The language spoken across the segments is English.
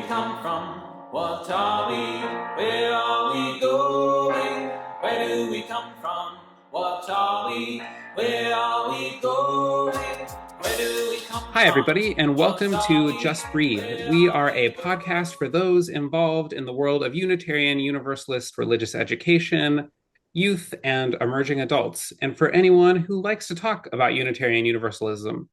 come from? What are we? Where are we going? Where do we come from? What are we? Where are we going? Where do we come from? Hi, everybody, and welcome to JUUst Breathe. We are a podcast for those involved in the world of Unitarian Universalist religious education, youth, and emerging adults, and for anyone who likes to talk about Unitarian Universalism.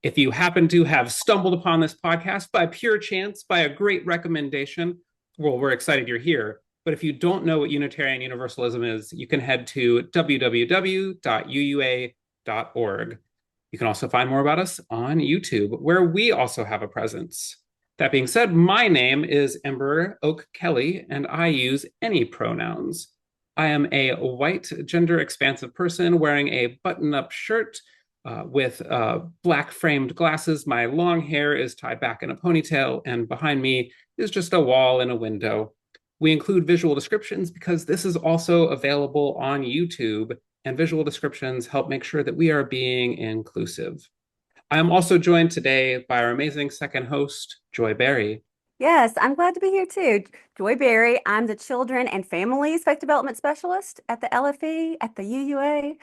If you happen to have stumbled upon this podcast by pure chance, by a great recommendation, well, we're excited you're here. But if you don't know what Unitarian Universalism is, you can head to www.uua.org. You can also find more about us on YouTube, where we also have a presence. That being said, my name is Ember Oak Kelly, and I use any pronouns. I am a white, gender expansive person wearing a button up shirt with black framed glasses. My long hair is tied back in a ponytail, and behind me is just a wall and a window. We include visual descriptions because this is also available on YouTube, and visual descriptions help make sure that we are being inclusive. I am also joined today by our amazing second host, Joy Berry. Yes, I'm glad to be here too. Joy Berry. I'm the Children and Families Faith Development Specialist at the LFE, at the UUA.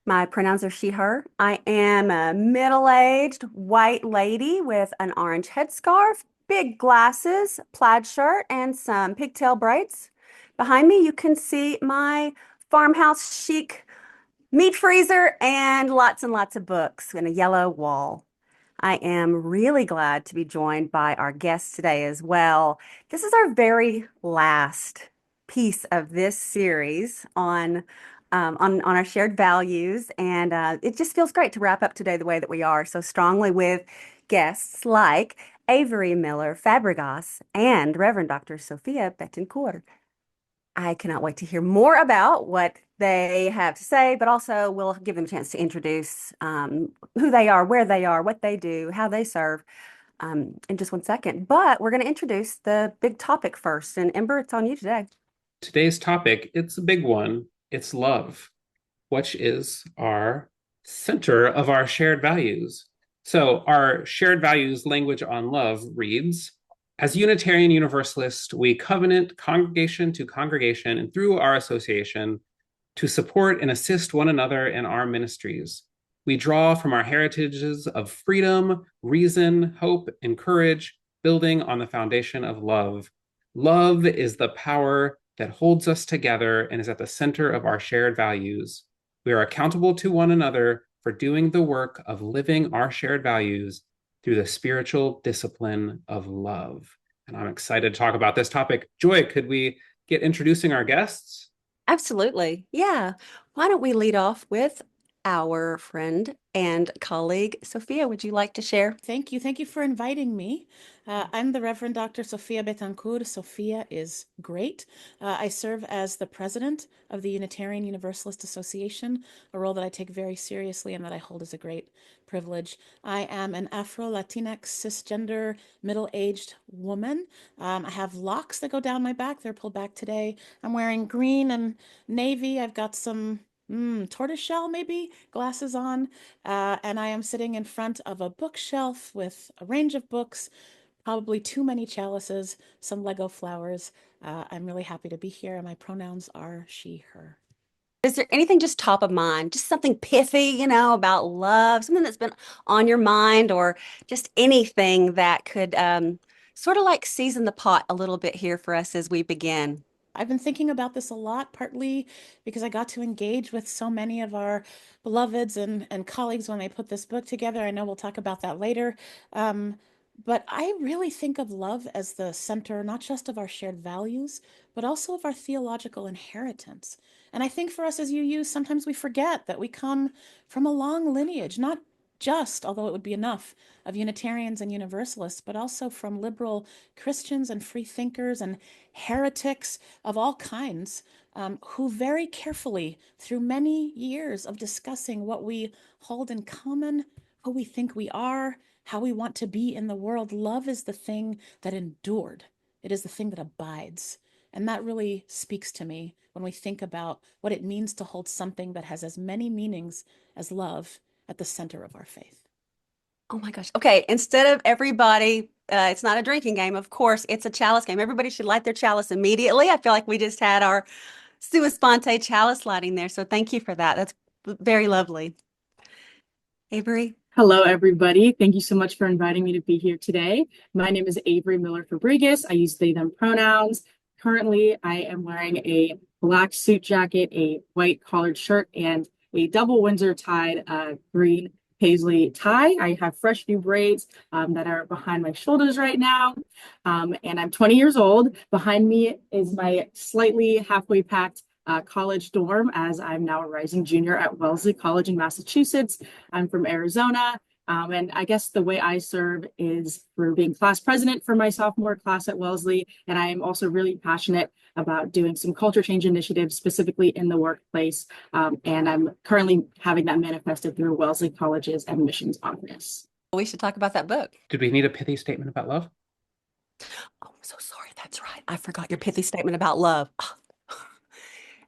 My pronouns are she, her. I am a middle-aged white lady with an orange headscarf, big glasses, plaid shirt, and some pigtail braids. Behind me, you can see my farmhouse chic meat freezer and lots of books and a yellow wall. I am really glad to be joined by our guests today as well. This is our very last piece of this series on our shared values, and it just feels great to wrap up today the way that we are, so strongly with guests like Avery Miller Fabregas and Reverend Dr. Sofia Betancourt. I cannot wait to hear more about what they have to say, but also we'll give them a chance to introduce who they are, where they are, what they do, how they serve in just one second. But we're going to introduce the big topic first. And Ember, it's on you today. Today's topic, it's a big one. It's love, which is our center of our shared values. So our shared values language on love reads, as Unitarian Universalists, we covenant congregation to congregation and through our association to support and assist one another in our ministries. We draw from our heritages of freedom, reason, hope, and courage, building on the foundation of love. Love is the power that holds us together and is at the center of our shared values. We are accountable to one another for doing the work of living our shared values through the spiritual discipline of love. And I'm excited to talk about this topic. Joy, could we get introducing our guests? Absolutely. Yeah. Why don't we lead off with our friend and colleague, Sofia? Would you like to share? Thank you. Thank you for inviting me. I'm the Reverend Dr. Sofia Betancourt. Sofia is great. I serve as the president of the Unitarian Universalist Association, a role that I take very seriously and that I hold as a great privilege. I am an Afro-Latinx cisgender middle-aged woman. I have locks that go down my back. They're pulled back today. I'm wearing green and navy. I've got some tortoiseshell maybe glasses on, and I am sitting in front of a bookshelf with a range of books, probably too many chalices, some Lego flowers. I'm really happy to be here, and my pronouns are she, her. Is there anything just top of mind, just something pithy, about love, something that's been on your mind, or just anything that could sort of like season the pot a little bit here for us as we begin? I've been thinking about this a lot, partly because I got to engage with so many of our beloveds and colleagues when they put this book together. I know we'll talk about that later. But I really think of love as the center, not just of our shared values, but also of our theological inheritance. And I think for us as UU, sometimes we forget that we come from a long lineage, not just, although it would be enough, of Unitarians and Universalists, but also from liberal Christians and free thinkers and heretics of all kinds, who very carefully, through many years of discussing what we hold in common, who we think we are, how we want to be in the world, love is the thing that endured. It is the thing that abides. And that really speaks to me when we think about what it means to hold something that has as many meanings as love at the center of our faith. Oh my gosh. Okay, instead of everybody It's not a drinking game, of course. It's a chalice game. Everybody should light their chalice immediately. I feel like we just had our sua sponte chalice lighting there. So thank you for that. That's very lovely. Avery? Hello, everybody. Thank you so much for inviting me to be here today. My name is Avery Miller Fabregas. I use they, them pronouns. Currently, I am wearing a black suit jacket, a white collared shirt, and a double Windsor tied green paisley tie. I have fresh new braids that are behind my shoulders right now. And I'm 20 years old. Behind me is my slightly halfway packed college dorm, as I'm now a rising junior at Wellesley College in Massachusetts. I'm from Arizona. And I guess the way I serve is through being class president for my sophomore class at Wellesley. And I am also really passionate about doing some culture change initiatives, specifically in the workplace. And I'm currently having that manifested through Wellesley College's admissions office. We should talk about that book. Did we need a pithy statement about love? Oh, I'm so sorry. That's right. I forgot your pithy statement about love.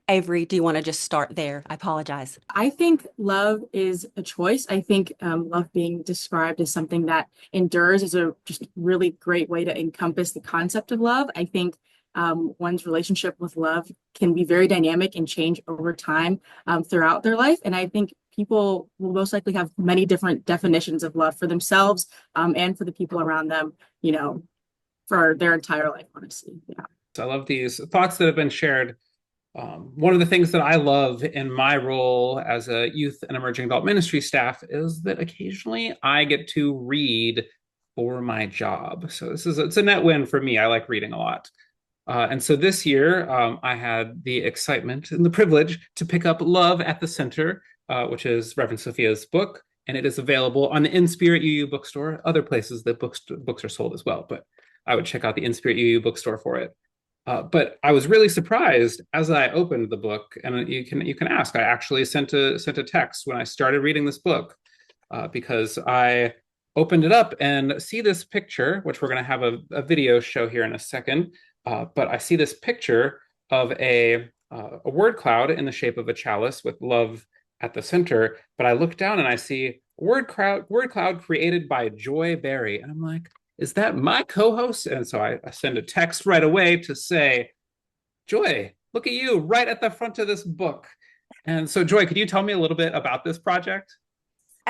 Avery, do you want to just start there? I apologize. I think love is a choice. I think love being described as something that endures is a just really great way to encompass the concept of love. I think one's relationship with love can be very dynamic and change over time throughout their life. And I think people will most likely have many different definitions of love for themselves and for the people around them, you know, for their entire life, honestly. Yeah. I love these thoughts that have been shared. One of the things that I love in my role as a youth and emerging adult ministry staff is that occasionally I get to read for my job. So it's a net win for me. I like reading a lot. And so this year I had the excitement and the privilege to pick up Love at the Center, which is Reverend Sofia's book. And it is available on the In Spirit UU bookstore, other places that books are sold as well. But I would check out the In Spirit UU bookstore for it. But I was really surprised as I opened the book, and you can ask. I actually sent a text when I started reading this book because I opened it up and see this picture, which we're going to have a video show here in a second. But I see this picture of a word cloud in the shape of a chalice with love at the center. But I look down and I see word cloud created by Joy Berry, and I'm like, is that my co-host? And so I send a text right away to say, Joy, look at you right at the front of this book. And so, Joy, could you tell me a little bit about this project?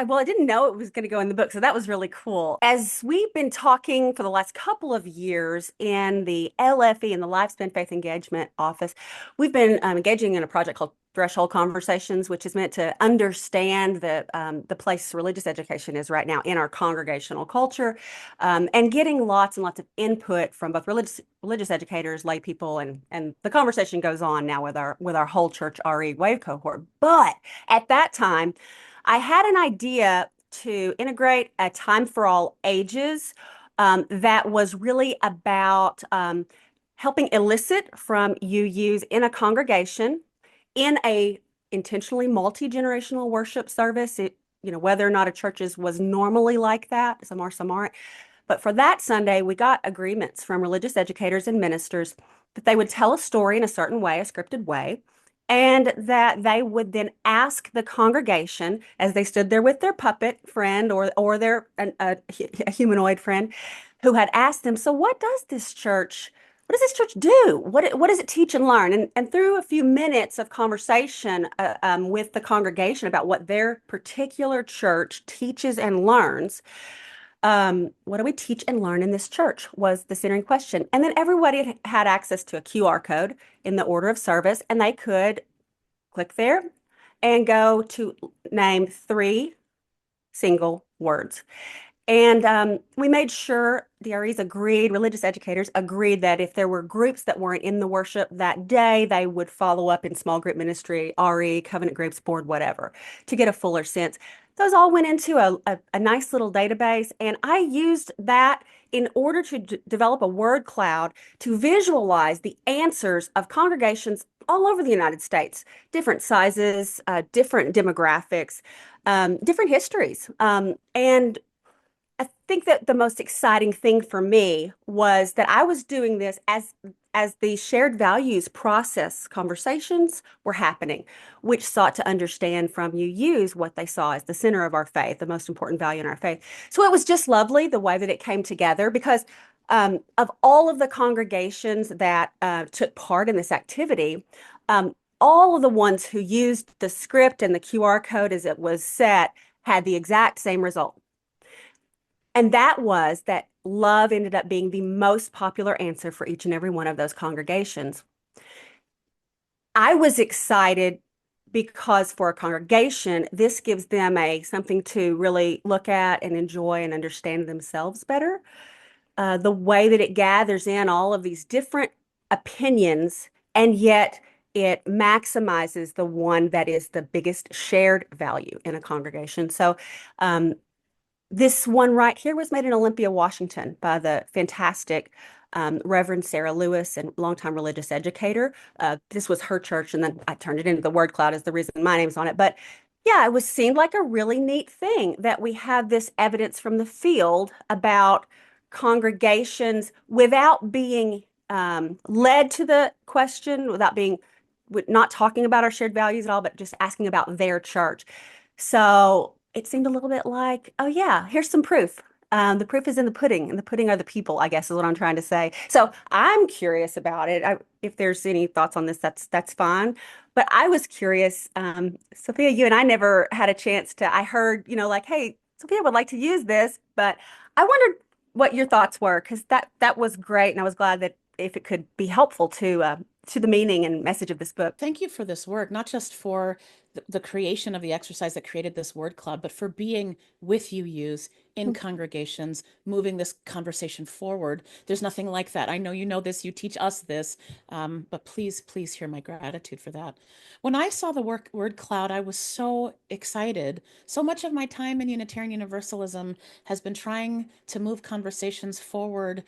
Well, I didn't know it was going to go in the book, so that was really cool. As we've been talking for the last couple of years in the LFE, in the Lifespan Faith Engagement Office, we've been engaging in a project called Threshold Conversations, which is meant to understand the place religious education is right now in our congregational culture, and getting lots and lots of input from both religious educators, lay people, and the conversation goes on now with our whole church RE Wave cohort. But at that time, I had an idea to integrate a time for all ages that was really about helping elicit from UUs in a congregation in a intentionally multi-generational worship service. Whether or not a church was normally like that, some are, some aren't. But for that Sunday, we got agreements from religious educators and ministers that they would tell a story in a certain way, a scripted way, and that they would then ask the congregation as they stood there with their puppet friend or their a humanoid friend who had asked them, so what does this church do? What does it teach and learn? And through a few minutes of conversation with the congregation about what their particular church teaches and learns, what do we teach and learn in this church was the centering question. And then everybody had access to a QR code in the order of service, and they could click there and go to name 3 single words. And we made sure DREs agreed, religious educators agreed that if there were groups that weren't in the worship that day, they would follow up in small group ministry, RE, covenant groups, board, whatever, to get a fuller sense. Those all went into a nice little database, and I used that in order to develop a word cloud to visualize the answers of congregations all over the United States, different sizes, different demographics, different histories. And I think that the most exciting thing for me was that I was doing this as as the shared values process conversations were happening, which sought to understand from JUUst what they saw as the center of our faith, the most important value in our faith. So it was just lovely the way that it came together, because of all of the congregations that took part in this activity, all of the ones who used the script and the QR code as it was set had the exact same result. And that was that love ended up being the most popular answer for each and every one of those congregations. I was excited because for a congregation, this gives them something to really look at and enjoy and understand themselves better. The way that it gathers in all of these different opinions, and yet it maximizes the one that is the biggest shared value in a congregation. So this one right here was made in Olympia, Washington by the fantastic Reverend Sarah Lewis, and longtime religious educator. This was her church, and then I turned it into the word cloud as the reason my name's on it. But yeah, it seemed like a really neat thing that we have this evidence from the field about congregations without being led to the question, not talking about our shared values at all, but just asking about their church. So it seemed a little bit like, oh yeah, here's some proof. The proof is in the pudding, and the pudding are the people, I guess is what I'm trying to say. So I'm curious about it. If there's any thoughts on this, that's fine. But I was curious, Sophia, you and I never had a chance I heard, like, hey, Sophia would like to use this, but I wondered what your thoughts were, because that was great, and I was glad that if it could be helpful to the meaning and message of this book. Thank you for this work, not just for the creation of the exercise that created this word cloud, but for being with JUUst in congregations, moving this conversation forward. There's nothing like that. I know you know this, you teach us this, but please hear my gratitude for that. When I saw the word cloud, I was so excited. So much of my time in Unitarian Universalism has been trying to move conversations forward,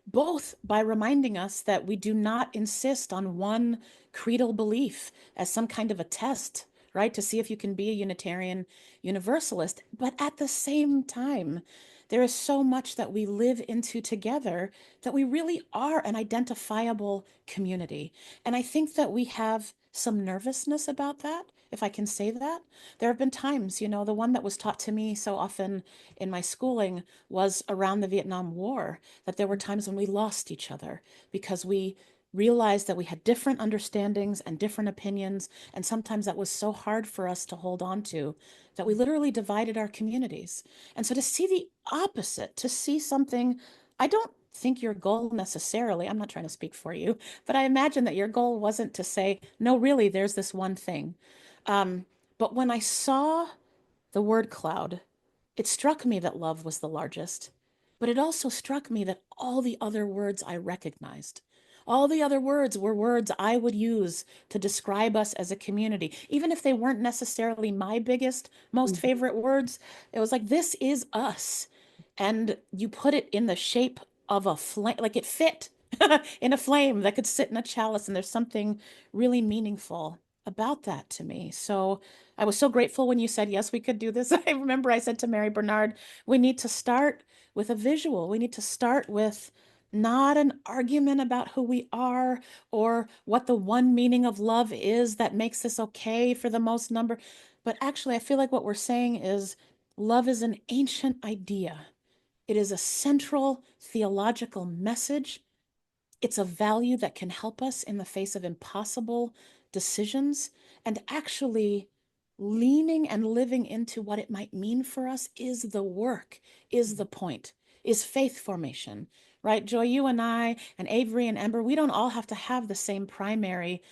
both by reminding us that we do not insist on one creedal belief as some kind of a test, right, to see if you can be a Unitarian Universalist. But at the same time, there is so much that we live into together that we really are an identifiable community. And I think that we have some nervousness about that, if I can say that. There have been times, the one that was taught to me so often in my schooling was around the Vietnam War, that there were times when we lost each other because we realized that we had different understandings and different opinions, and sometimes that was so hard for us to hold on to that we literally divided our communities. And so to see the opposite, to see something, I don't think your goal necessarily, I'm not trying to speak for you, but I imagine that your goal wasn't to say, no, really, there's this one thing. But when I saw the word cloud, it struck me that love was the largest, but it also struck me that all the other words I recognized, all the other words were words I would use to describe us as a community. Even if they weren't necessarily my biggest, most favorite words, it was like, this is us. And you put it in the shape of a flame, like it fit in a flame that could sit in a chalice. And there's something really meaningful about that to me. So I was so grateful when you said, yes, we could do this. I remember I said to Mary Bernard, we need to start with a visual. We need to start with not an argument about who we are or what the one meaning of love is that makes this okay for the most number. But actually, I feel like what we're saying is love is an ancient idea. It is a central theological message. It's a value that can help us in the face of impossible decisions. And actually, leaning and living into what it might mean for us is the work, is the point, is faith formation, right? Joy, you and I and Avery and Ember, we don't all have to have the same primary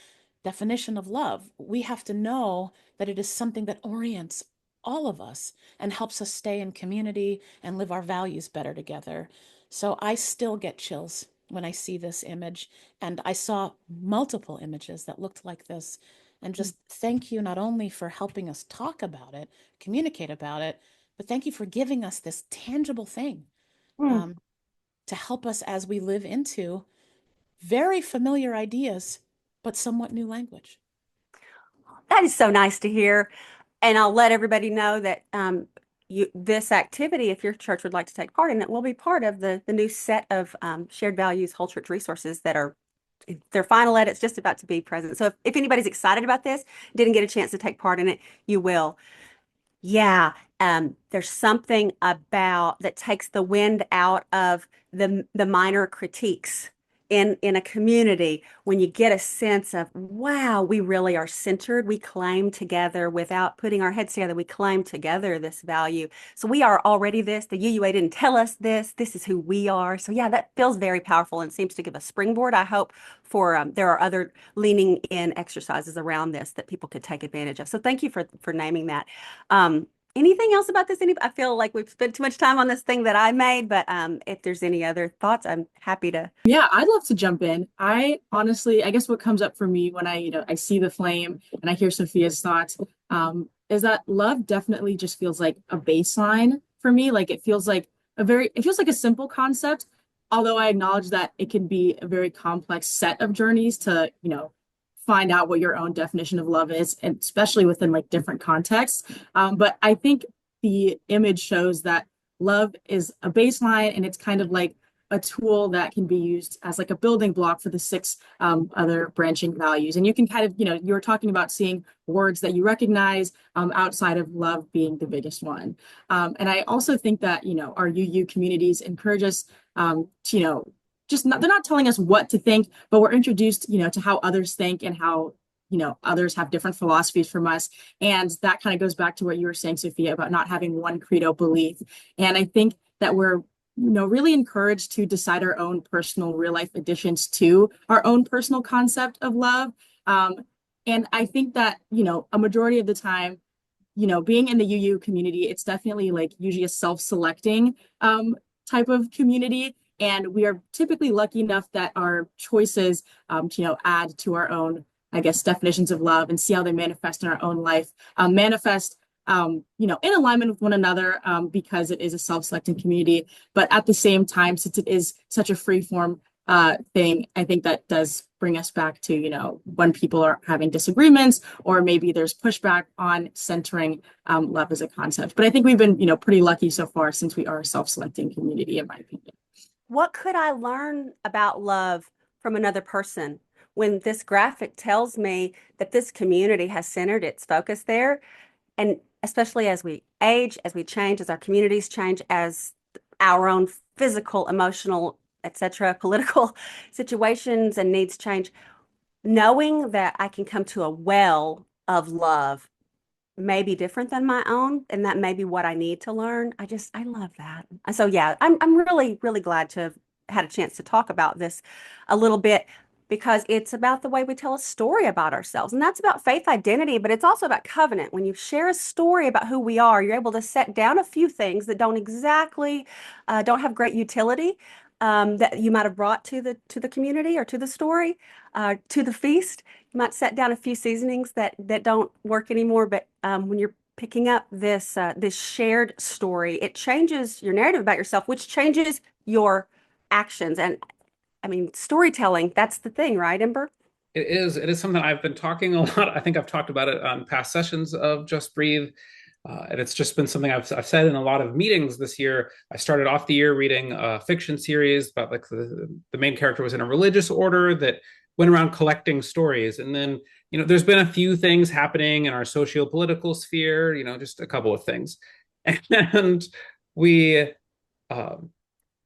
definition of love. We have to know that it is something that orients all of us and helps us stay in community and live our values better together. So I still get chills when I see this image, and I saw multiple images that looked like this. And just thank you not only for helping us talk about it, communicate about it, but thank you for giving us this tangible thing to help us as we live into very familiar ideas, but somewhat new language. That is so nice to hear. And I'll let everybody know that this activity, if your church would like to take part in it, will be part of the new set of shared values whole church resources that are their final edit's just about to be present. So if anybody's excited about this, didn't get a chance to take part in it, you will. Yeah, there's something about that takes the wind out of the minor critiques in a community when you get a sense of, wow, we really are centered. We claim together without putting our heads together. We claim together this value. So we are already this. The UUA didn't tell us this. This is who we are. So yeah, that feels very powerful and seems to give a springboard, I hope, for there are other leaning in exercises around this that people could take advantage of. So thank you for naming that. Anything else about this? I feel like we've spent too much time on this thing that I made, but if there's any other thoughts, I'm happy to. Yeah, I'd love to jump in. I honestly, I guess what comes up for me when I see the flame and I hear Sophia's thoughts, is that love definitely just feels like a baseline for me. Like it feels like it feels like a simple concept, although I acknowledge that it can be a very complex set of journeys to, find out what your own definition of love is, and especially within like different contexts. But I think the image shows that love is a baseline and it's kind of like a tool that can be used as like a building block for the 6 other branching values. And you can kind of, you were talking about seeing words that you recognize outside of love being the biggest one. And I also think that, our UU communities encourage us to, they're not telling us what to think, but we're introduced, to how others think and how, others have different philosophies from us. And that kind of goes back to what you were saying, Sophia, about not having one credo belief. And I think that we're, really encouraged to decide our own personal real life additions to our own personal concept of love. And I think that, a majority of the time, being in the UU community, it's definitely like usually a self-selecting type of community. And we are typically lucky enough that our choices, add to our own, I guess, definitions of love and see how they manifest in our own life, in alignment with one another, because it is a self-selecting community. But at the same time, since it is such a free-form thing, I think that does bring us back to, when people are having disagreements or maybe there's pushback on centering love as a concept. But I think we've been, pretty lucky so far since we are a self-selecting community, in my opinion. What could I learn about love from another person when this graphic tells me that this community has centered its focus there? And especially as we age, as we change, as our communities change, as our own physical, emotional, etc., political situations and needs change, knowing that I can come to a well of love may be different than my own, and that may be what I need to learn. I love that. So yeah, I'm really, really glad to have had a chance to talk about this a little bit, because it's about the way we tell a story about ourselves. And that's about faith identity, but it's also about covenant. When you share a story about who we are, you're able to set down a few things that don't exactly, don't have great utility, that you might have brought to the community or to the story, to the feast. You might set down a few seasonings that don't work anymore. But when you're picking up this shared story, it changes your narrative about yourself, which changes your actions. And I mean, storytelling, that's the thing, right, Ember? It is. It is something I've been talking a lot. I think I've talked about it on past sessions of JUUst Breathe. And it's just been something I've said in a lot of meetings this year. I started off the year reading a fiction series about like the main character was in a religious order that went around collecting stories. And then, there's been a few things happening in our socio-political sphere, just a couple of things. And we,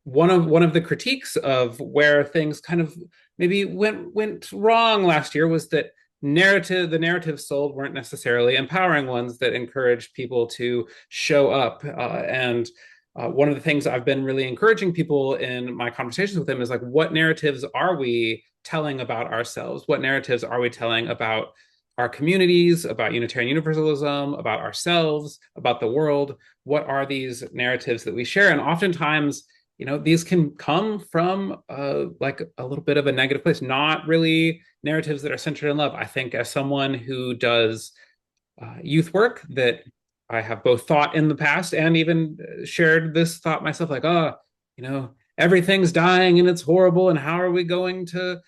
one of the critiques of where things kind of maybe went wrong last year was that the narratives sold weren't necessarily empowering ones that encouraged people to show up. And one of the things I've been really encouraging people in my conversations with them is like, what narratives are we telling about ourselves? What narratives are we telling about our communities, about Unitarian Universalism, about ourselves, about the world? What are these narratives that we share? And oftentimes, these can come from like a little bit of a negative place, not really narratives that are centered in love. I think as someone who does youth work, that I have both thought in the past and even shared this thought myself, like, everything's dying and it's horrible, and how are we going to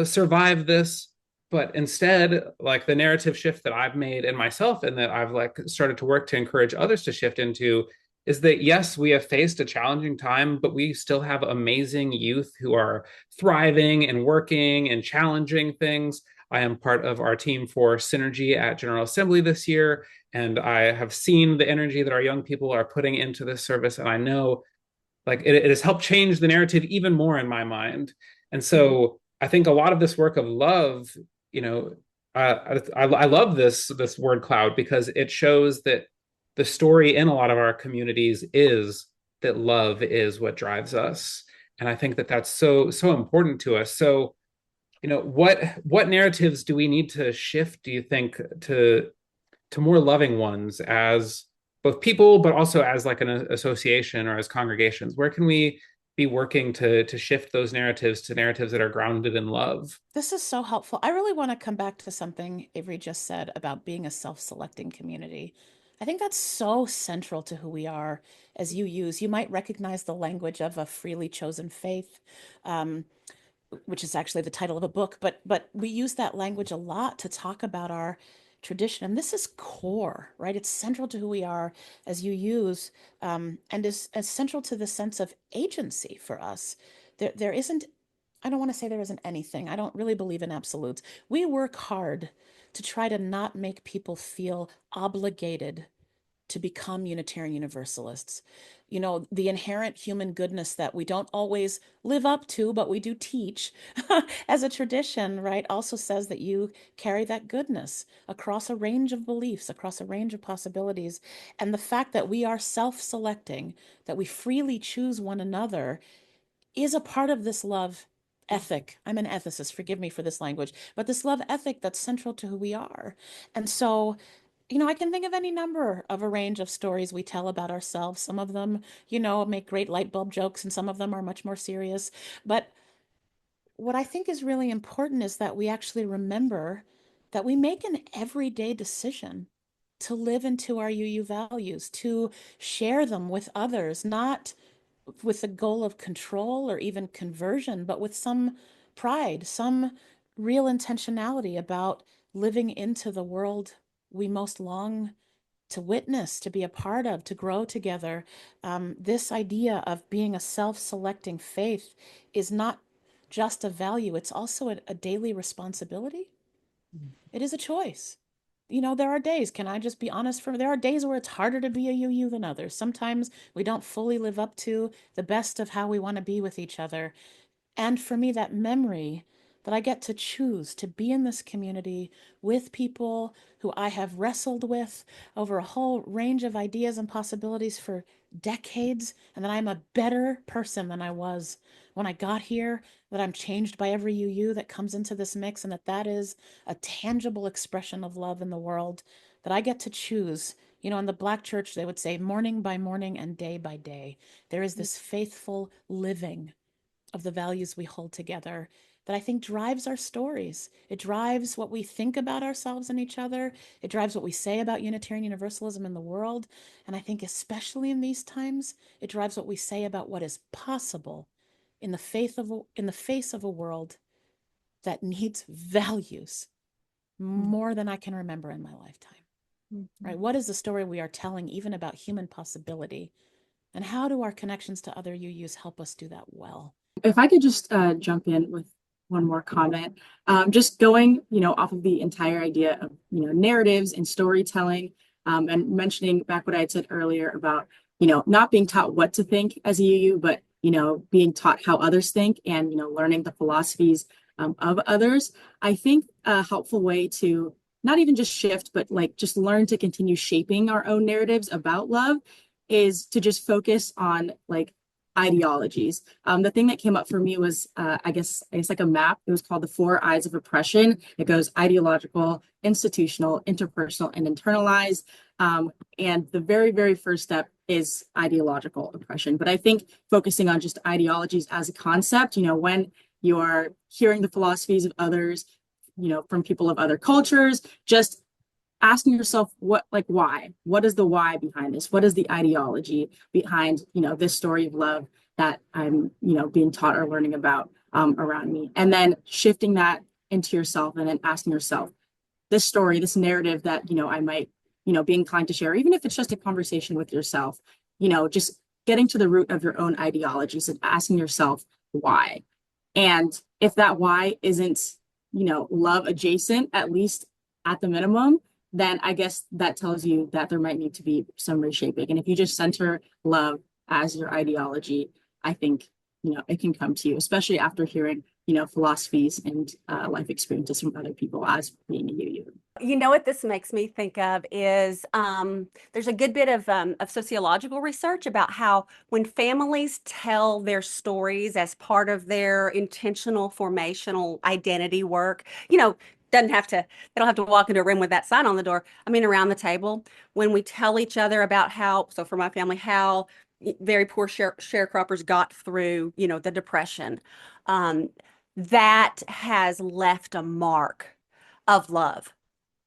survive this? But instead, like the narrative shift that I've made in myself and that I've like started to work to encourage others to shift into is that yes, we have faced a challenging time, but we still have amazing youth who are thriving and working and challenging things. I am part of our team for Synergy at General Assembly this year, and I have seen the energy that our young people are putting into this service, and I know like it has helped change the narrative even more in my mind. And so I think a lot of this work of love, you know, I love this word cloud because it shows that the story in a lot of our communities is that love is what drives us, and I think that that's so important to us. So, you know, what narratives do we need to shift, do you think, to more loving ones as both people, but also as like an association or as congregations? Where can we be working to shift those narratives to narratives that are grounded in love? This is so helpful. I really want to come back to something Avery just said about being a self-selecting community. I think that's so central to who we are as UUs. You might recognize the language of a freely chosen faith, um, which is actually the title of a book, but we use that language a lot to talk about our tradition. And this is core, right? It's central to who we are as UUs, and is as central to the sense of agency for us. There isn't, I don't want to say there isn't anything. I don't really believe in absolutes. We work hard to try to not make people feel obligated to become Unitarian Universalists. You know, the inherent human goodness that we don't always live up to, but we do teach as a tradition, right, also says that you carry that goodness across a range of beliefs, across a range of possibilities. And the fact that we are self-selecting, that we freely choose one another, is a part of this love ethic. I'm an ethicist, forgive me for this language, but this love ethic that's central to who we are. And so, you know, I can think of any number of a range of stories we tell about ourselves. Some of them, you know, make great light bulb jokes, and some of them are much more serious. But what I think is really important is that we actually remember that we make an everyday decision to live into our UU values, to share them with others, not with the goal of control or even conversion, but with some pride, some real intentionality about living into the world we most long to witness, to be a part of, to grow together. This idea of being a self-selecting faith is not just a value, it's also a daily responsibility. It is a choice. You know, there are days, can I just be honest, there are days where it's harder to be a UU than others. Sometimes we don't fully live up to the best of how we want to be with each other. And for me, that memory that I get to choose to be in this community with people who I have wrestled with over a whole range of ideas and possibilities for decades, and that I'm a better person than I was when I got here, that I'm changed by every UU that comes into this mix, and that is a tangible expression of love in the world that I get to choose. You know, in the Black church, they would say morning by morning and day by day. There is this faithful living of the values we hold together that I think drives our stories. It drives what we think about ourselves and each other. It drives what we say about Unitarian Universalism in the world. And I think especially in these times, it drives what we say about what is possible in the face of a world that needs values more than I can remember in my lifetime. Right? What is the story we are telling even about human possibility? And how do our connections to other UUs help us do that well? If I could just jump in with one more comment, just going, off of the entire idea of, narratives and storytelling, and mentioning back what I had said earlier about, not being taught what to think as a UU, but, being taught how others think and, learning the philosophies of others. I think a helpful way to not even just shift, but like just learn to continue shaping our own narratives about love is to just focus on like ideologies. The thing that came up for me was, I guess like a map. It was called the Four Eyes of Oppression. It goes ideological, institutional, interpersonal, and internalized. And the very, very first step is ideological oppression. But I think focusing on just ideologies as a concept, when you're hearing the philosophies of others, from people of other cultures, just asking yourself why? What is the why behind this? What is the ideology behind, this story of love that I'm, being taught or learning about around me? And then shifting that into yourself and then asking yourself, this story, this narrative that, I might, be inclined to share, even if it's just a conversation with yourself, just getting to the root of your own ideologies and asking yourself why. And if that why isn't, love adjacent, at least at the minimum, then I guess that tells you that there might need to be some reshaping. And if you just center love as your ideology, I think, it can come to you, especially after hearing, philosophies and life experiences from other people as being a UU. You know what this makes me think of is there's a good bit of sociological research about how when families tell their stories as part of their intentional formational identity work, they don't have to walk into a room with that sign on the door. I mean, around the table, when we tell each other about so for my family, how very poor sharecroppers got through, the Depression, that has left a mark of love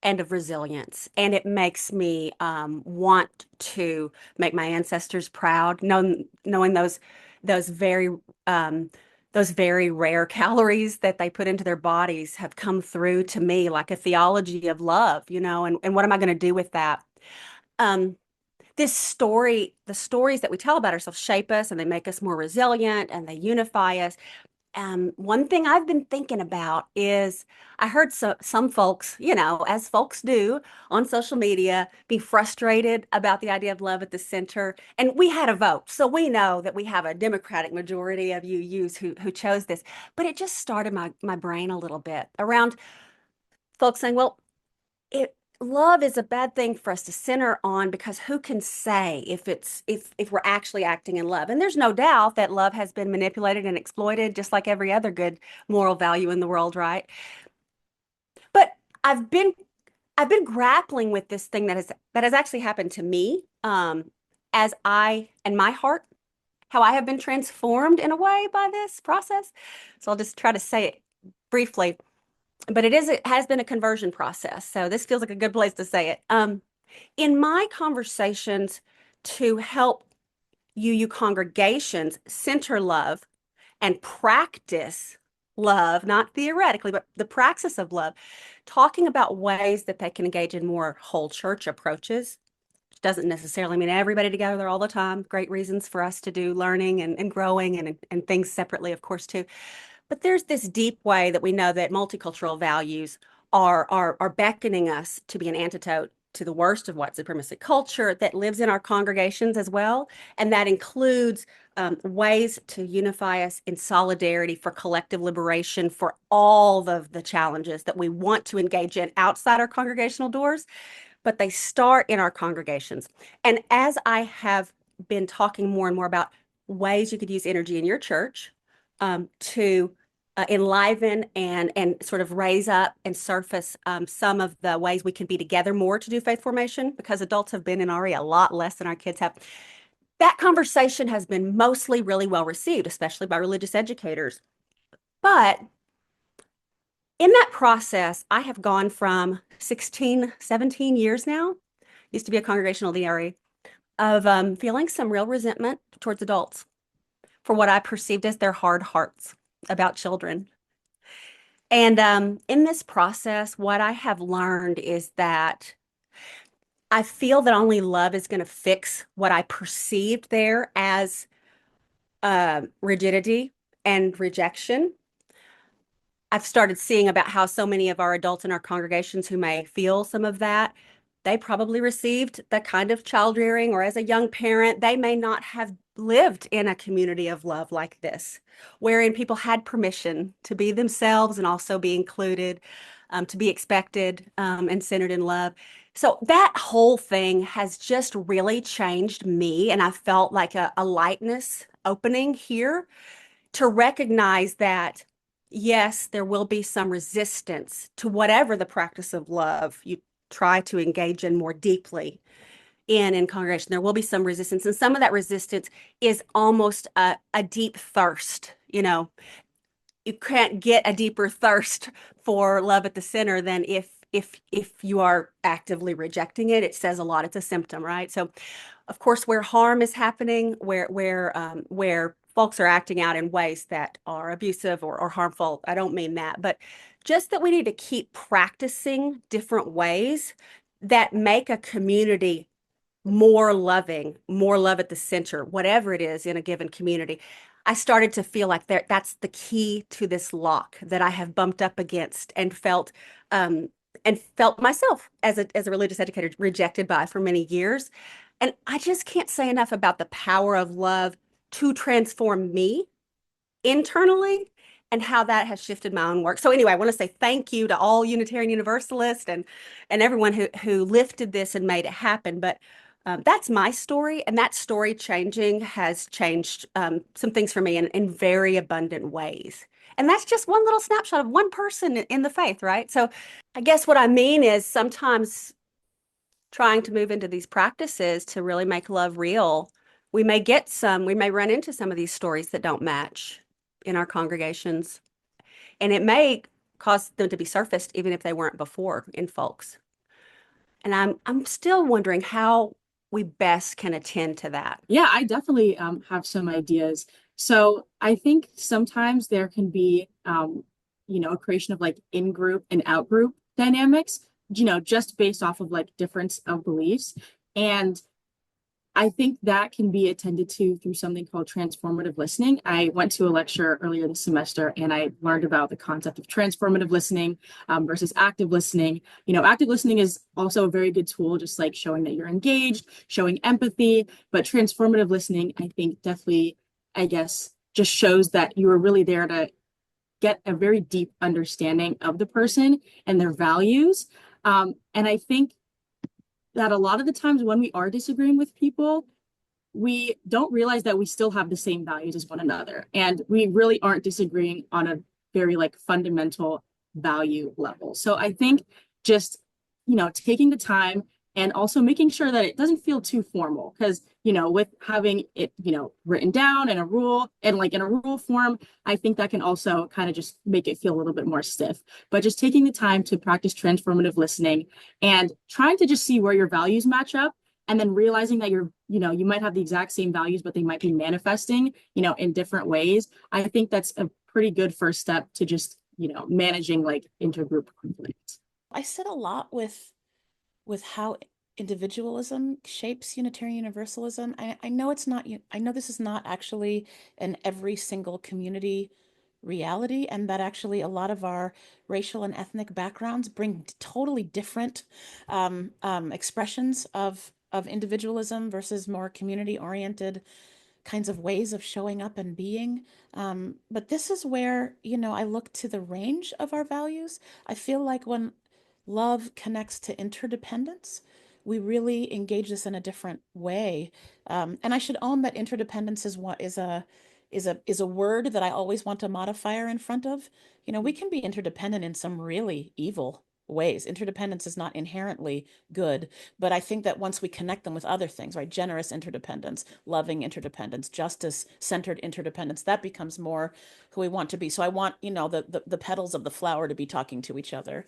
and of resilience. And it makes me want to make my ancestors proud, knowing those very those very rare calories that they put into their bodies have come through to me like a theology of love, and what am I going to do with that? The stories that we tell about ourselves shape us and they make us more resilient and they unify us. One thing I've been thinking about is I heard some folks, as folks do on social media, be frustrated about the idea of love at the center. And we had a vote, so we know that we have a Democratic majority of UUs who chose this. But it just started my brain a little bit around folks saying, well, love is a bad thing for us to center on because who can say if we're actually acting in love? And there's no doubt that love has been manipulated and exploited just like every other good moral value in the world, right? But I've been grappling with this thing that has actually happened to me as I and my heart, how I have been transformed in a way by this process. So I'll just try to say it briefly. But it has been a conversion process. So this feels like a good place to say it. In my conversations to help UU congregations center love and practice love, not theoretically, but the praxis of love, talking about ways that they can engage in more whole church approaches, which doesn't necessarily mean everybody together all the time. Great reasons for us to do learning and growing and things separately, of course, too. But there's this deep way that we know that multicultural values are beckoning us to be an antidote to the worst of white supremacy culture that lives in our congregations as well. And that includes ways to unify us in solidarity for collective liberation for all of the challenges that we want to engage in outside our congregational doors, but they start in our congregations. And as I have been talking more and more about ways you could use energy in your church to enliven and sort of raise up and surface some of the ways we can be together more to do faith formation, because adults have been in RE a lot less than our kids have. That conversation has been mostly really well received, especially by religious educators. But in that process, I have gone from 16, 17 years now, used to be a congregational DRE, of feeling some real resentment towards adults for what I perceived as their hard hearts about children. And in this process, what I have learned is that I feel that only love is going to fix what I perceived there as rigidity and rejection. I've started seeing about how so many of our adults in our congregations who may feel some of that, they probably received the kind of child rearing, or as a young parent, they may not have lived in a community of love like this, wherein people had permission to be themselves and also be included, to be expected and centered in love. So that whole thing has just really changed me. And I felt like a lightness opening here to recognize that, yes, there will be some resistance to whatever the practice of love you try to engage in more deeply in congregation. There will be some resistance, and some of that resistance is almost a deep thirst. You can't get a deeper thirst for love at the center than if you are actively rejecting it. It says a lot. It's a symptom, right? So, of course, where harm is happening, where folks are acting out in ways that are abusive or harmful, I don't mean that, but just that we need to keep practicing different ways that make a community more loving, more love at the center, whatever it is in a given community, I started to feel like that's the key to this lock that I have bumped up against and felt myself as a religious educator rejected by for many years. And I just can't say enough about the power of love to transform me internally and how that has shifted my own work. So anyway, I want to say thank you to all Unitarian Universalists and everyone who lifted this and made it happen. But that's my story, and that story changing has changed some things for me in very abundant ways. And that's just one little snapshot of one person in the faith, right? So I guess what I mean is sometimes trying to move into these practices to really make love real, we may run into some of these stories that don't match in our congregations. And it may cause them to be surfaced even if they weren't before in folks. And I'm still wondering how we best can attend to that. Yeah, I definitely have some ideas. So I think sometimes there can be, a creation of like in-group and out-group dynamics, just based off of like difference of beliefs. And I think that can be attended to through something called transformative listening. I went to a lecture earlier this semester and I learned about the concept of transformative listening versus active listening. Active listening is also a very good tool, just like showing that you're engaged, showing empathy. But transformative listening, I think definitely, I guess, just shows that you are really there to get a very deep understanding of the person and their values. And I think that a lot of the times when we are disagreeing with people, we don't realize that we still have the same values as one another. And we really aren't disagreeing on a very like fundamental value level. So I think just, taking the time and also making sure that it doesn't feel too formal, because, with having it, written down in a rule and like in a rule form, I think that can also kind of just make it feel a little bit more stiff. But just taking the time to practice transformative listening and trying to just see where your values match up, and then realizing that you might have the exact same values, but they might be manifesting, in different ways. I think that's a pretty good first step to just, managing like intergroup conflict. I sit a lot with how individualism shapes Unitarian Universalism. I know it's not, I know this is not actually an every single community reality, and that actually a lot of our racial and ethnic backgrounds bring totally different expressions of individualism versus more community oriented kinds of ways of showing up and being. But this is where, I look to the range of our values. I feel like when love connects to interdependence, we really engage this in a different way. And I should own that interdependence is what is a word that I always want a modifier in front of. We can be interdependent in some really evil ways. Interdependence is not inherently good, but I think that once we connect them with other things, right? Generous interdependence, loving interdependence, justice-centered interdependence, that becomes more who we want to be. So I want, the petals of the flower to be talking to each other.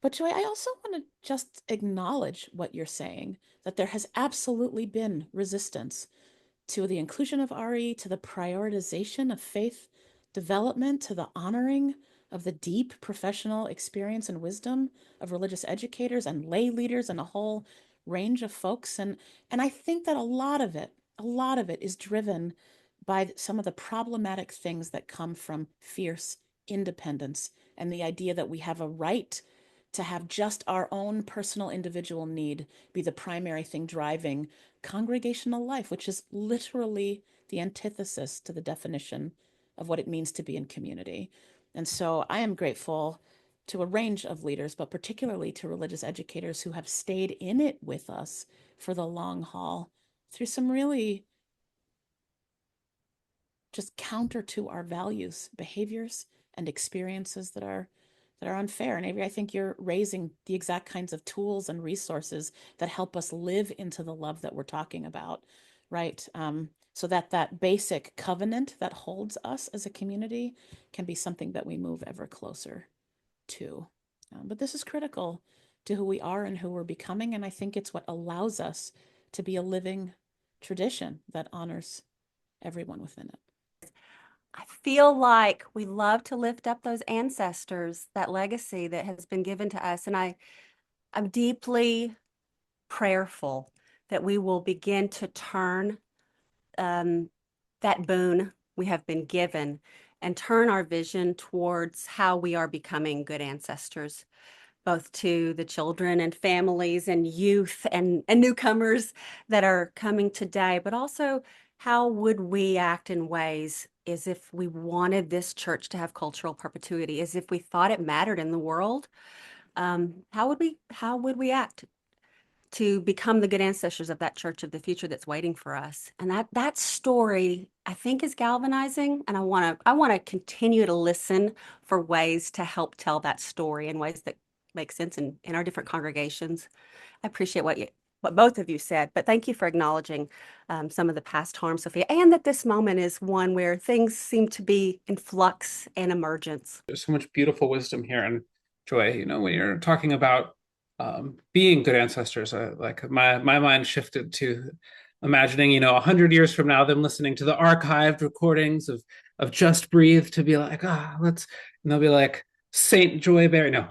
But Joy, I also want to just acknowledge what you're saying, that there has absolutely been resistance to the inclusion of RE, to the prioritization of faith development, to the honoring of the deep professional experience and wisdom of religious educators and lay leaders and a whole range of folks. And I think that a lot of it is driven by some of the problematic things that come from fierce independence and the idea that we have a right to have just our own personal individual need be the primary thing driving congregational life, which is literally the antithesis to the definition of what it means to be in community. And so I am grateful to a range of leaders, but particularly to religious educators who have stayed in it with us for the long haul through some really just counter to our values, behaviors, and experiences that are unfair. And Avery, I think you're raising the exact kinds of tools and resources that help us live into the love that we're talking about, right? So that basic covenant that holds us as a community can be something that we move ever closer to. But this is critical to who we are and who we're becoming. And I think it's what allows us to be a living tradition that honors everyone within it. I feel like we love to lift up those ancestors, that legacy that has been given to us. And I'm deeply prayerful that we will begin to turn that boon we have been given and turn our vision towards how we are becoming good ancestors, both to the children and families and youth and newcomers that are coming today, but also how would we act in ways as if we wanted this church to have cultural perpetuity, as if we thought it mattered in the world. How would we act to become the good ancestors of that church of the future that's waiting for us? And that story, I think, is galvanizing. And I want to continue to listen for ways to help tell that story in ways that make sense in our different congregations. I appreciate what both of you said, but thank you for acknowledging some of the past harm, Sophia, and that this moment is one where things seem to be in flux and emergence. There's so much beautiful wisdom here. And Joy, when you're talking about being good ancestors, like my mind shifted to imagining, 100 years from now, them listening to the archived recordings of JUUst Breathe to be like, and they'll be like, Saint Joy Berry. No.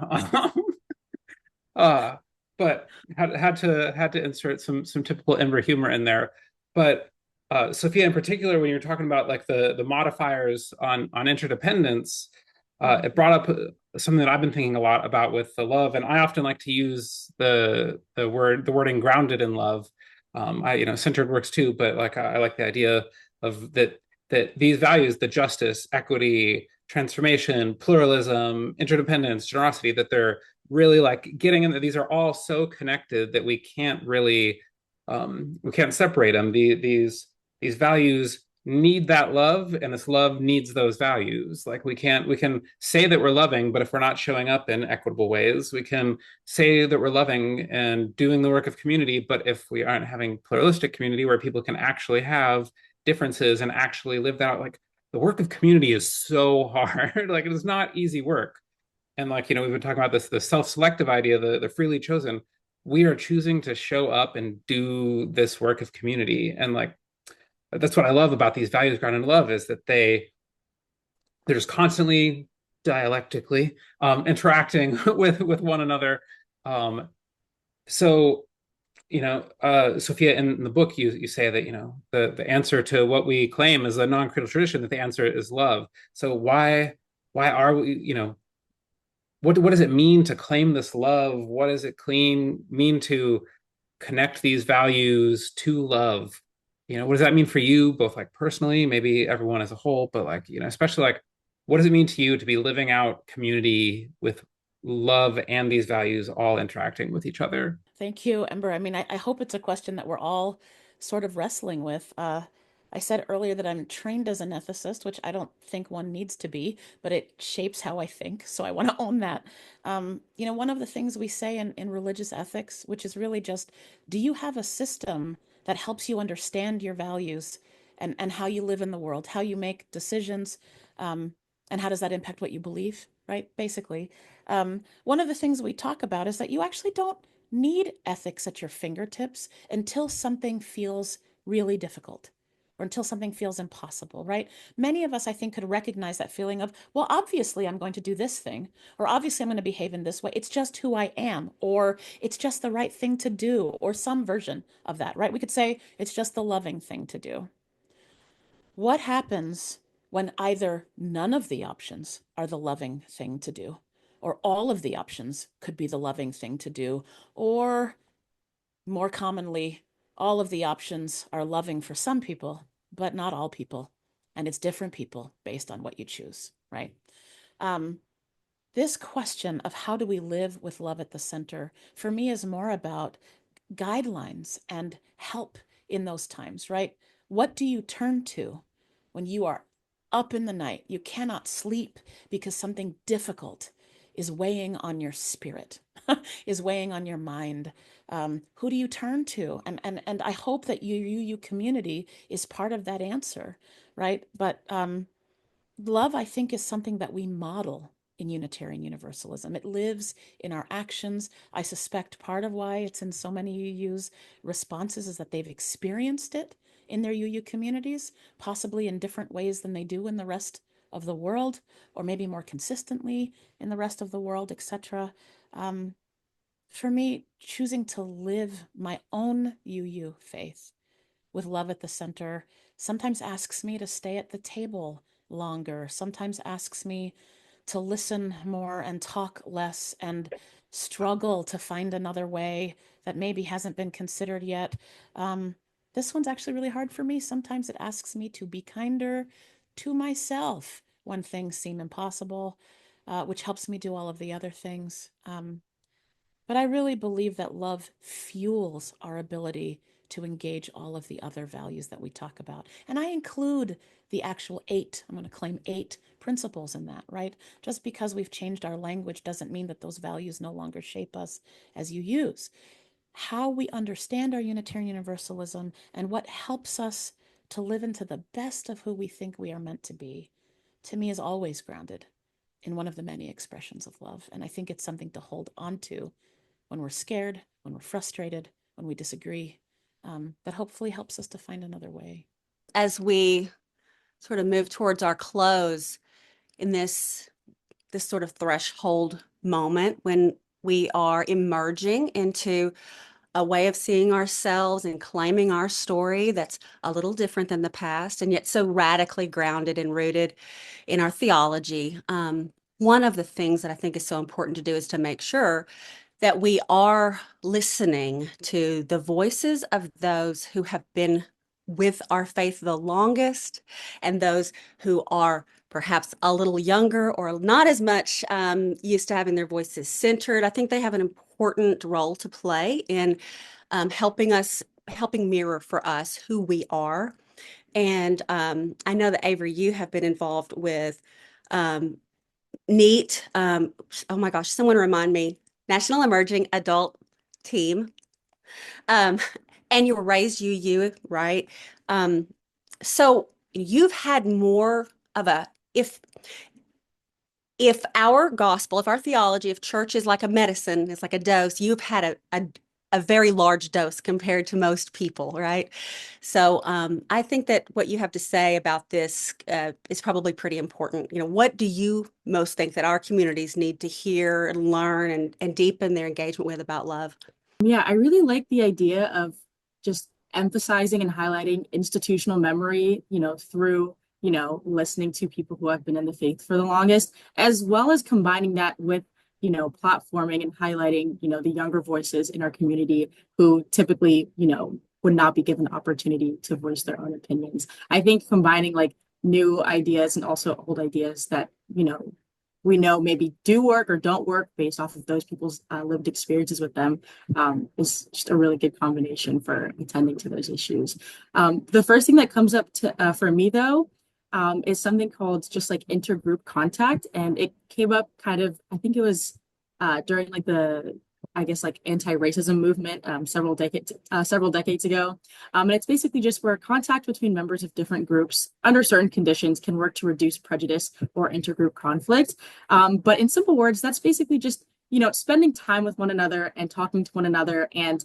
But had to insert some typical Ember humor in there. But Sophia, in particular, when you're talking about like the modifiers on interdependence, it brought up something that I've been thinking a lot about with the love, and I often like to use the wording grounded in love. Centered works too, but like I like the idea of that these values, the justice, equity, transformation, pluralism, interdependence, generosity, that they're really like getting in that these are all so connected that we can't really we can't separate them. These values need that love, and this love needs those values. Like we can say that we're loving, but if we're not showing up in equitable ways, we can say that we're loving and doing the work of community, but if we aren't having pluralistic community where people can actually have differences and actually live that out, like the work of community is so hard. Like it is not easy work. And like, we've been talking about the self-selective idea, the freely chosen. We are choosing to show up and do this work of community. And like, that's what I love about these values grounded in love, is that they're just constantly dialectically interacting with one another. So, Sophia, in the book, you say that, the answer to what we claim is a non-creedal tradition, that the answer is love. So why are we, what does it mean to claim this love? What does it mean to connect these values to love? What does that mean for you, both like personally, maybe everyone as a whole, but like, especially like, what does it mean to you to be living out community with love and these values all interacting with each other? Thank you, Ember. I mean, I hope it's a question that we're all sort of wrestling with. I said earlier that I'm trained as an ethicist, which I don't think one needs to be, but it shapes how I think. So I want to own that. One of the things we say in religious ethics, which is really just, do you have a system that helps you understand your values and how you live in the world, how you make decisions, and how does that impact what you believe, right? Basically. One of the things we talk about is that you actually don't need ethics at your fingertips until something feels really difficult or until something feels impossible, right? Many of us, I think, could recognize that feeling of, well, obviously I'm going to do this thing, or obviously I'm going to behave in this way. It's just who I am, or it's just the right thing to do, or some version of that, right? We could say it's just the loving thing to do. What happens when either none of the options are the loving thing to do, or all of the options could be the loving thing to do, or more commonly, all of the options are loving for some people, but not all people. And it's different people based on what you choose, right? This question of how do we live with love at the center, for me, is more about guidelines and help in those times, right? What do you turn to when you are up in the night? You cannot sleep because something difficult is weighing on your spirit, is weighing on your mind. Who do you turn to? And I hope that you community is part of that answer, right? But love, I think, is something that we model in Unitarian Universalism. It lives in our actions. I suspect part of why it's in so many UU's responses is that they've experienced it in their UU communities, possibly in different ways than they do in the rest of the world, or maybe more consistently in the rest of the world, etc. For me, choosing to live my own UU faith with love at the center sometimes asks me to stay at the table longer, sometimes asks me to listen more and talk less and struggle to find another way that maybe hasn't been considered yet. This one's actually really hard for me. Sometimes it asks me to be kinder to myself when things seem impossible, which helps me do all of the other things. But I really believe that love fuels our ability to engage all of the other values that we talk about. And I include the actual 8, I'm going to claim 8 principles in that, right? Just because we've changed our language doesn't mean that those values no longer shape us as UUs. How we understand our Unitarian Universalism and what helps us to live into the best of who we think we are meant to be, to me, is always grounded in one of the many expressions of love. And I think it's something to hold on to when we're scared, when we're frustrated, when we disagree, that hopefully helps us to find another way. As we sort of move towards our close in this sort of threshold moment when we are emerging into a way of seeing ourselves and claiming our story that's a little different than the past, and yet so radically grounded and rooted in our theology. One of the things that I think is so important to do is to make sure that we are listening to the voices of those who have been with our faith the longest and those who are perhaps a little younger or not as much used to having their voices centered. I think they have an important role to play in helping mirror for us who we are. And I know that, Avery, you have been involved with NEAT. Oh my gosh, someone remind me. National Emerging Adult Team. And you were raised UU, right? So you've had more of a, if our gospel, if our theology, if church is like a medicine, it's like a dose, you've had a very large dose compared to most people, right? So I think that what you have to say about this is probably pretty important. You know, what do you most think that our communities need to hear and learn and deepen their engagement with about love? Yeah, I really like the idea of just emphasizing and highlighting institutional memory, through, listening to people who have been in the faith for the longest, as well as combining that with, platforming and highlighting, the younger voices in our community who typically, would not be given the opportunity to voice their own opinions. I think combining like new ideas and also old ideas that, we know maybe do work or don't work based off of those people's lived experiences with them is just a really good combination for attending to those issues. The first thing that comes up for me, though, is something called just like intergroup contact. And it came up kind of, I think it was during like the, I guess, like anti-racism movement several decades ago. And it's basically just where contact between members of different groups under certain conditions can work to reduce prejudice or intergroup conflict. But in simple words, that's basically just, spending time with one another and talking to one another. And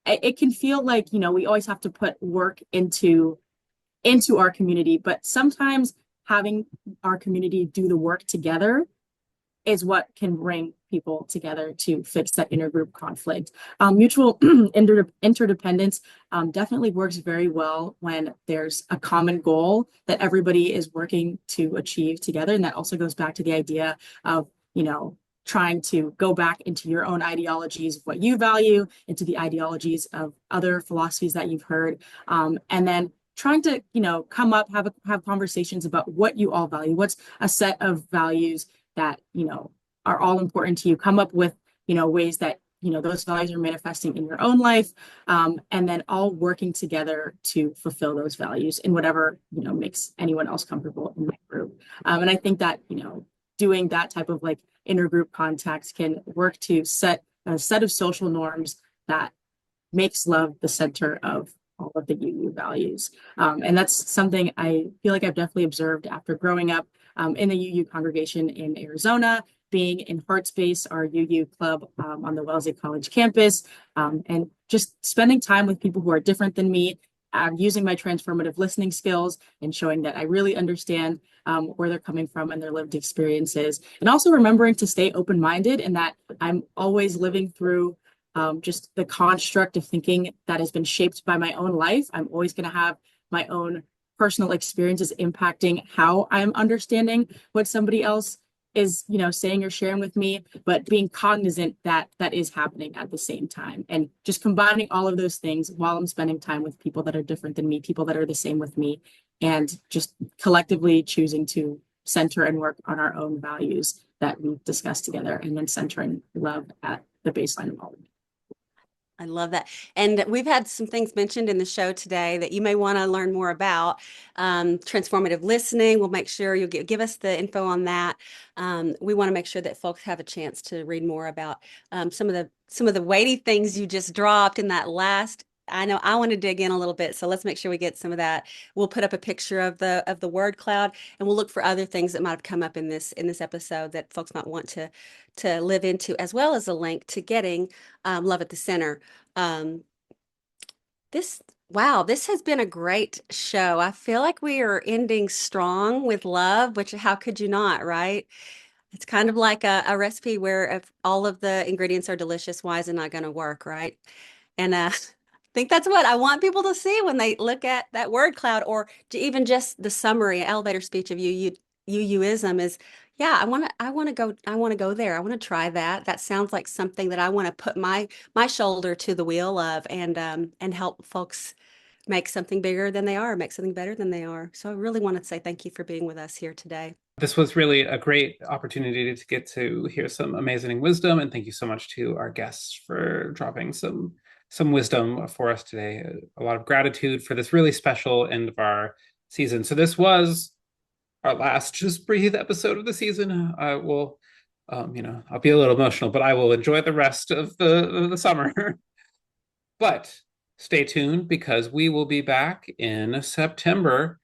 it can feel like, we always have to put work into our community, but sometimes having our community do the work together is what can bring people together to fix that intergroup conflict. Mutual interdependence definitely works very well when there's a common goal that everybody is working to achieve together. And that also goes back to the idea of, trying to go back into your own ideologies, what you value, into the ideologies of other philosophies that you've heard, and then trying to, come up, have conversations about what you all value, what's a set of values that, are all important to you, come up with, ways that, those values are manifesting in your own life, and then all working together to fulfill those values in whatever, makes anyone else comfortable in that group. And I think that, doing that type of like intergroup contact can work to set a set of social norms that makes love the center of all of the UU values. And that's something I feel like I've definitely observed after growing up in the UU congregation in Arizona, being in Heartspace, our UU club on the Wellesley College campus, and just spending time with people who are different than me, using my transformative listening skills and showing that I really understand where they're coming from and their lived experiences. And also remembering to stay open-minded, and that I'm always living through just the construct of thinking that has been shaped by my own life. I'm always going to have my own personal experiences impacting how I'm understanding what somebody else is, saying or sharing with me, but being cognizant that that is happening at the same time. And just combining all of those things while I'm spending time with people that are different than me, people that are the same with me, and just collectively choosing to center and work on our own values that we discussed together, and then centering love at the baseline of all of it. I love that. And we've had some things mentioned in the show today that you may want to learn more about. Transformative listening, we'll make sure you'll give us the info on that. We want to make sure that folks have a chance to read more about some of the weighty things you just dropped in that last. I know I want to dig in a little bit, so let's make sure we get some of that. We'll put up a picture of the word cloud, and we'll look for other things that might have come up in this episode that folks might want to live into, as well as a link to getting Love at the Center. This has been a great show. I feel like we are ending strong with love, which how could you not, right? It's kind of like a recipe where if all of the ingredients are delicious, why is it not going to work, right? And I think that's what I want people to see when they look at that word cloud, or even just the summary, elevator speech of UUism is, yeah, I want to go there. I want to try that. That sounds like something that I want to put my shoulder to the wheel of, and help folks make something bigger than they are, make something better than they are. So I really want to say thank you for being with us here today. This was really a great opportunity to get to hear some amazing wisdom, and thank you so much to our guests for dropping some wisdom for us today. A lot of gratitude for this really special end of our season. So this was our last Just Breathe episode of the season. I will, I'll be a little emotional, but I will enjoy the rest of the summer. But stay tuned, because we will be back in September.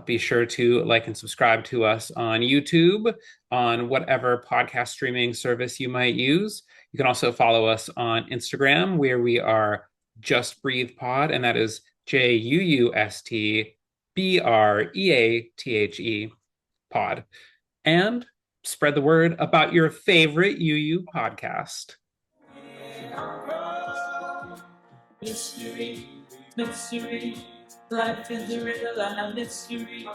Be sure to like and subscribe to us on YouTube, on whatever podcast streaming service you might use. You can also follow us on Instagram, where we are Just Breathe Pod, and that is JUUST Pod. And spread the word about your favorite UU podcast. Mystery, mystery, life is a riddle and a mystery.